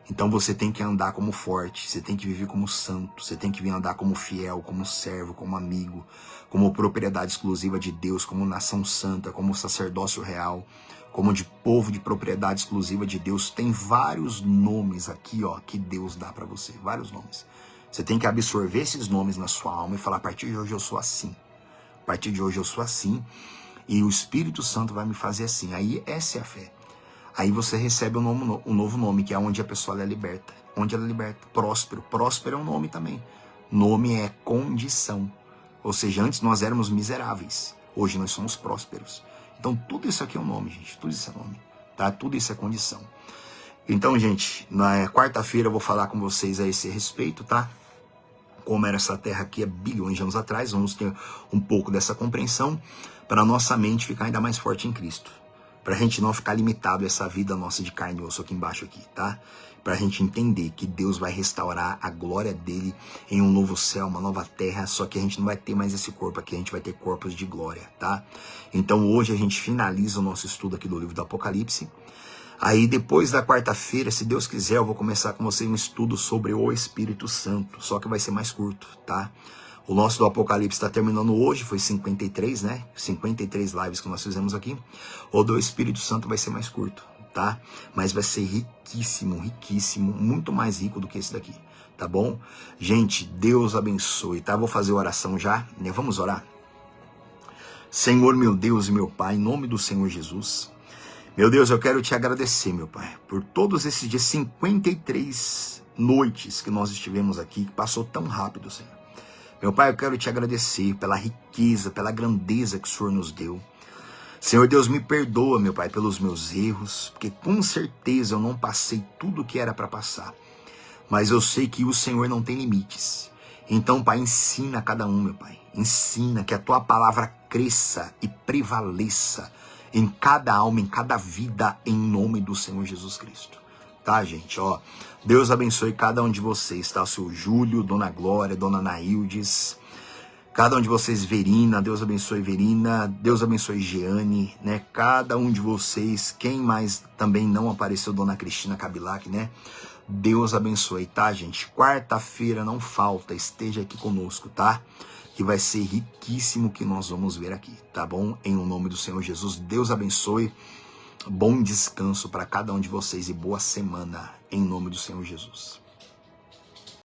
Então você tem que andar como forte, você tem que viver como santo, você tem que andar como fiel, como servo, como amigo, como propriedade exclusiva de Deus, como nação santa, como sacerdócio real, como de povo de propriedade exclusiva de Deus. Tem vários nomes aqui, ó, que Deus dá para você, vários nomes. Você tem que absorver esses nomes na sua alma e falar: a partir de hoje eu sou assim. A partir de hoje eu sou assim e o Espírito Santo vai me fazer assim. Aí essa é a fé. Aí você recebe um novo nome, que é onde a pessoa é liberta. Onde ela é liberta? Próspero. Próspero é um nome também. Nome é condição. Ou seja, antes nós éramos miseráveis. Hoje nós somos prósperos. Então tudo isso aqui é um nome, gente. Tudo isso é nome. Tá? Tudo isso é condição. Então, gente, na quarta-feira eu vou falar com vocês a esse respeito, tá? Como era essa terra aqui há bilhões de anos atrás. Vamos ter um pouco dessa compreensão para a nossa mente ficar ainda mais forte em Cristo. Pra gente não ficar limitado a essa vida nossa de carne e osso aqui embaixo aqui, tá? Pra gente entender que Deus vai restaurar a glória dele em um novo céu, uma nova terra, só que a gente não vai ter mais esse corpo aqui, a gente vai ter corpos de glória, tá? Então hoje a gente finaliza o nosso estudo aqui do livro do Apocalipse. Aí depois da quarta-feira, se Deus quiser, eu vou começar com você um estudo sobre o Espírito Santo, só que vai ser mais curto, tá? O nosso do Apocalipse está terminando hoje, foi 53, né? 53 lives que nós fizemos aqui. O do Espírito Santo vai ser mais curto, tá? Mas vai ser riquíssimo, riquíssimo, muito mais rico do que esse daqui, tá bom? Gente, Deus abençoe, tá? Vou fazer oração já, né? Vamos orar? Senhor, meu Deus e meu Pai, em nome do Senhor Jesus, meu Deus, eu quero te agradecer, meu Pai, por todos esses dias, 53 noites que nós estivemos aqui, que passou tão rápido, Senhor. Meu Pai, eu quero te agradecer pela riqueza, pela grandeza que o Senhor nos deu. Senhor Deus, me perdoa, meu Pai, pelos meus erros, porque com certeza eu não passei tudo o que era para passar. Mas eu sei que o Senhor não tem limites. Então, Pai, ensina a cada um, meu Pai. Ensina que a Tua palavra cresça e prevaleça em cada alma, em cada vida, em nome do Senhor Jesus Cristo. Tá, gente? Ó, Deus abençoe cada um de vocês, tá? O seu Júlio, Dona Glória, Dona Naildes, cada um de vocês, Verina, Deus abençoe Verina, Deus abençoe Jeane, né? Cada um de vocês, quem mais também não apareceu, Dona Cristina Kabilac, né? Deus abençoe, tá, gente? Quarta-feira não falta, esteja aqui conosco, tá? Que vai ser riquíssimo o que nós vamos ver aqui, tá bom? Em nome do Senhor Jesus, Deus abençoe. Bom descanso para cada um de vocês e boa semana, em nome do Senhor Jesus.